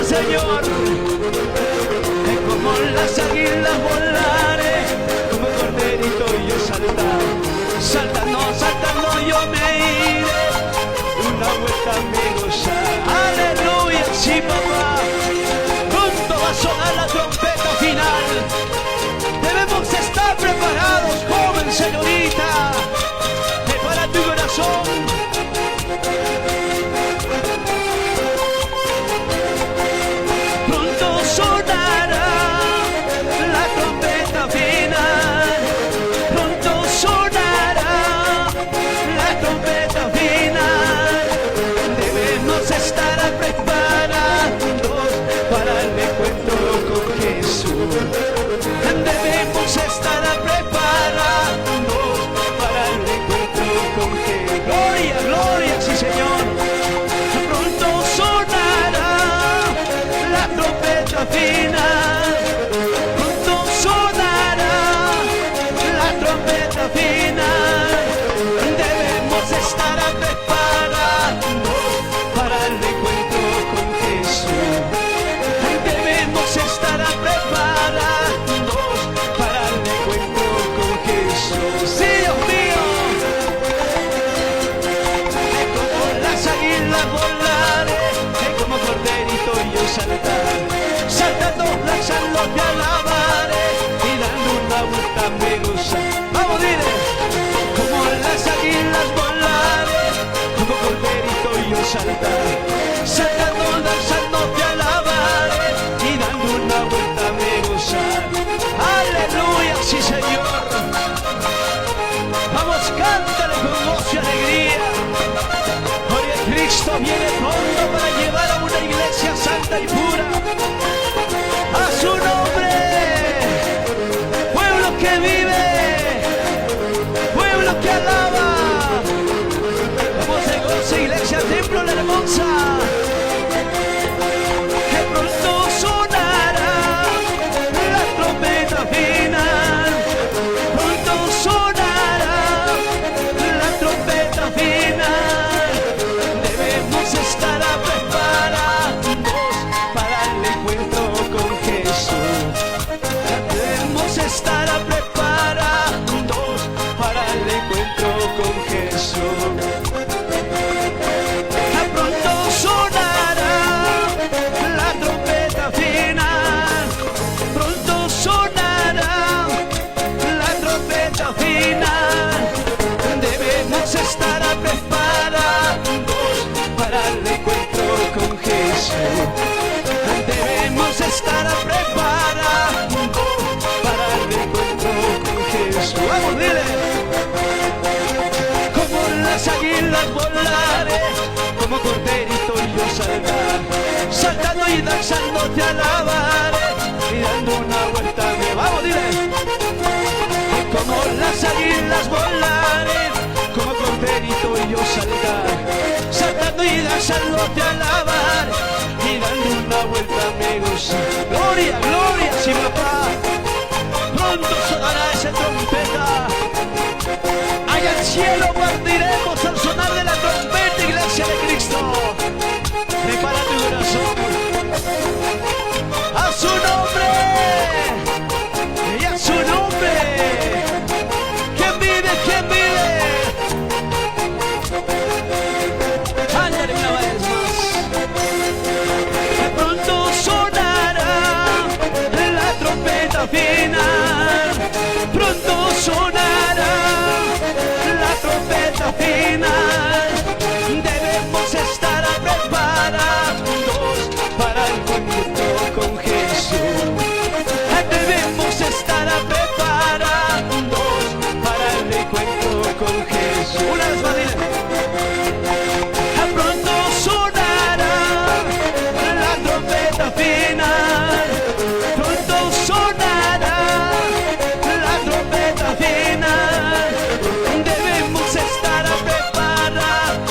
Señor. Como las águilas volaré, como corderito yo saltar. Saltando, saltando yo me iré, una vuelta me gozar. Aleluya, sí papá. Pronto va a sonar la trompeta final. Debemos estar preparados, joven señorita. Prepara tu corazón. Pronto sonará la trompeta final. Pronto sonará la trompeta final. Debemos estar preparados para el encuentro con Jesús. Debemos estar preparados para el encuentro con Jesús. Gloria, gloria, sí Señor. Pronto sonará la trompeta final. Pronto sonará la trompeta final. Debemos estar preparados para el encuentro con Jesús. Debemos estar preparados para el encuentro con Jesús. Sí, Dios mío. Como las águilas volaré, como corderito yo saltar. Saltando, lanzando te alabaré y dando una vuelta me gozaré. Vamos, dile. Como las águilas volaré, como corderito yo saltar. Saltando, lanzando te alabaré y dando una vuelta me gozaré. Aleluya, sí Señor. Vamos, cántale con gozo y alegría. Porque Cristo viene pronto para llevar a una iglesia santa y pura. A su nombre. Pueblo que vive. Pueblo que alaba. Vamos de gozo, iglesia, templo, la hermosa. Que pronto sonará la trompeta final. Pronto sonará la trompeta final. Debemos estar preparados para el encuentro con Jesús. Debemos estar preparados para el encuentro con Jesús. Pronto sonará la trompeta final. Pronto sonará la trompeta final. Debemos estar preparados para el encuentro con Jesús. Debemos estar preparados para el encuentro con Jesús. Vamos, dile. Como las águilas volaré, como corderito yo saltar. Saltando y danzando te alabaré y dando una vuelta me. Vamos, dile. Como las águilas volaré, como corderito yo saltar. Saltando y danzando te alabaré y dando una vuelta me gozaré. Gloria, gloria, sí papá. Pronto sonará esa trompeta. Allá al cielo partiremos al sonar de la trompeta, iglesia de Cristo. Prepara tu corazón. A su nombre. Y a su nombre. ¿Quién vive? ¿Quién vive? Ándale una vez más. De pronto sonará la trompeta final. Pronto sonará la trompeta final. Debemos estar preparados para el encuentro con Jesús. Debemos estar preparados para el encuentro con Jesús. Una vez más, dile. Pronto sonará la trompeta final. Pronto sonará la trompeta final. Debemos estar preparados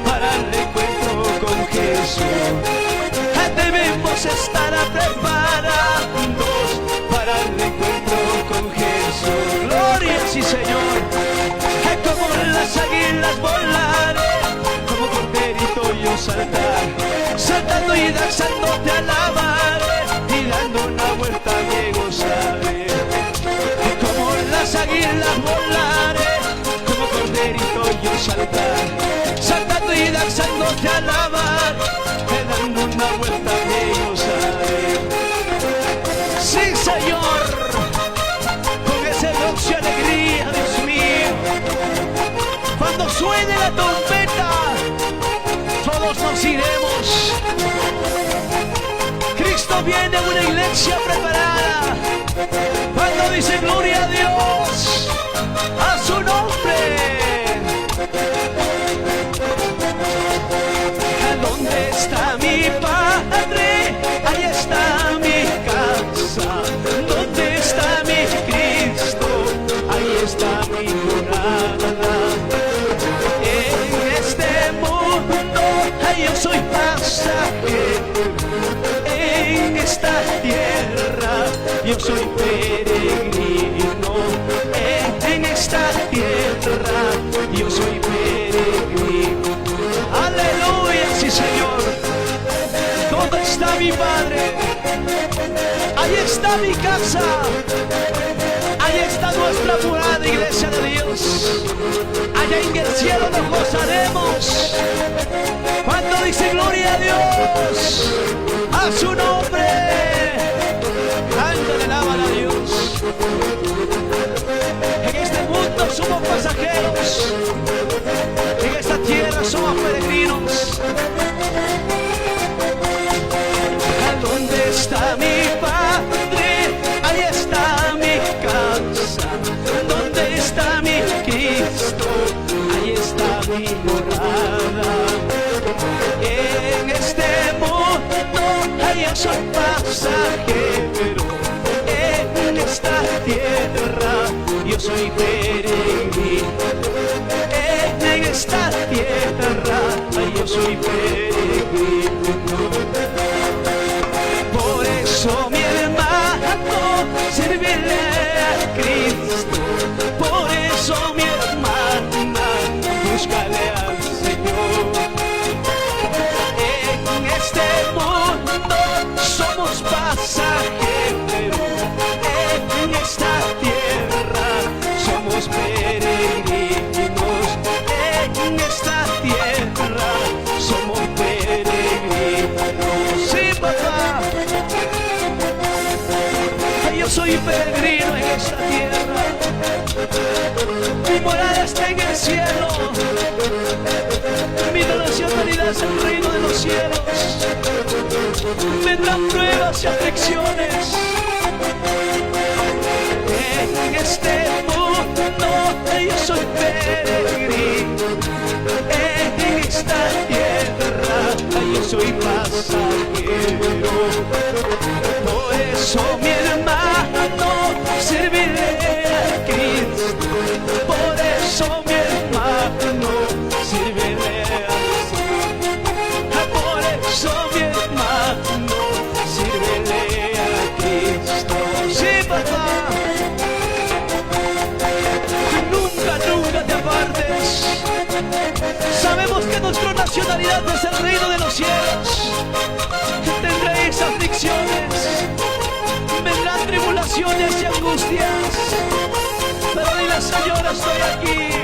para el encuentro con Jesús. Debemos estar preparados para el encuentro con Jesús. Gloria, sí Señor. Como las águilas volaré, como corderito yo saltar. Saltando y danzando te una vuelta me gozaré. Sí, Señor, con ese gozo y alegría, Dios mío. Cuando suene la trompeta, todos nos iremos. Cristo viene a una iglesia preparada. Cuando dice gloria a Dios, a su nombre. ¿Dónde está mi Padre? Ahí está mi casa. ¿Dónde está mi Cristo? Ahí está mi morada. En este mundo yo soy pasajero. En esta tierra yo soy peregrino. En esta tierra yo soy peregrino. Aleluya, sí, Señor. ¿Dónde está mi Padre? Ahí está mi casa. Ahí está nuestra morada, iglesia de Dios. Allá en el cielo nos gozaremos. Cuando dice gloria a Dios, a su nombre. Cántale, alaban a Dios. En este mundo somos pasajeros. En esta tierra somos peregrinos. ¿Dónde está mi Padre? Ahí está mi casa. ¿Dónde está mi Cristo? Ahí está mi morada. En este mundo yo soy pasajero. En esta tierra yo soy peregrino. En esta tierra yo soy peregrino. Por eso mi hermano, servirle a Cristo. Por eso mi hermana, búscale al Señor. En este mundo somos pasajeros. En esta tierra somos peregrinos. En esta tierra somos peregrinos. Sí, papá. Yo soy peregrino en esta tierra. Mi morada está en el cielo. Mi nacionalidad es el reino de los cielos. Vendrán pruebas y aflicciones. En este mundo yo soy peregrino. En esta tierra yo soy pasajero. Por eso mi hermano, serviré a Cristo. Por eso mi hermano, serviré al Señor. Por eso mi hermano, serviré a Cristo. Sí, papá. Nunca te apartes. Sabemos que nuestra nacionalidad es el reino de los cielos. Tendréis aflicciones, vendrán tribulaciones y angustias, pero dile, Señor, estoy aquí.